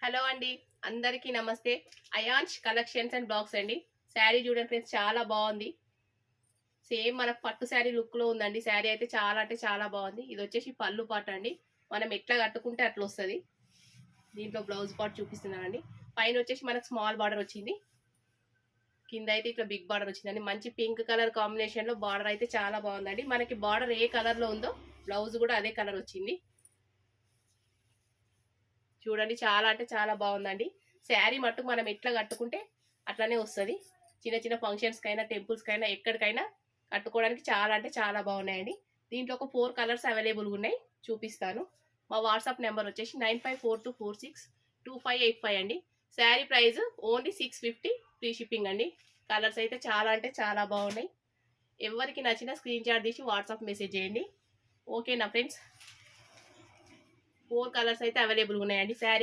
Hello అండి, అందరికీ నమస్తే. అయాన్ష్ కలెక్షన్స్ అండ్ బ్లాగ్స్ అండి. శారీ చూడండి ఫ్రెండ్స్, చాలా బాగుంది. సేమ్ మన పట్టు శారీ లుక్ లో ఉందండి. శారీ అయితే చాలా అంటే చాలా బాగుంది. ఇది వచ్చేసి పళ్ళు పాట అండి. మనం ఎట్లా కట్టుకుంటే అట్లా వస్తుంది. దీంట్లో బ్లౌజ్ పార్ట్ చూపిస్తున్నానండి. పైన వచ్చేసి మనకు స్మాల్ బార్డర్ వచ్చింది. కింద అయితే ఇట్లా బిగ్ బార్డర్ వచ్చిందండి. మంచి పింక్ కలర్ కాంబినేషన్ లో బార్డర్ అయితే చాలా బాగుందండి. మనకి బార్డర్ ఏ కలర్ లో ఉందో బ్లౌజ్ కూడా అదే కలర్ వచ్చింది. చూడండి, చాలా అంటే చాలా బాగుందండి. శారీ మట్టుకు మనం ఎట్లా కట్టుకుంటే అట్లానే వస్తుంది. చిన్న చిన్న ఫంక్షన్స్ కైనా టెంపుల్స్ కైనా ఎక్కడికైనా కట్టుకోవడానికి చాలా అంటే చాలా బాగున్నాయండి. దీంట్లో ఒక 4 కలర్స్ అవైలబుల్గా ఉన్నాయి, చూపిస్తాను. మా వాట్సాప్ నెంబర్ వచ్చేసి 9542462585 అండి. Sari price only 650, free shipping అండి. కలర్స్ అయితే చాలా అంటే చాలా బాగున్నాయి. ఎవరికి నచ్చిన స్క్రీన్ షాట్ తీసి వాట్సాప్ మెసేజ్ చేయండి. ఓకేనా ఫ్రెండ్స్? 4 కలర్స్ అయితే అవైలబుల్గా ఉన్నాయండి. శారీ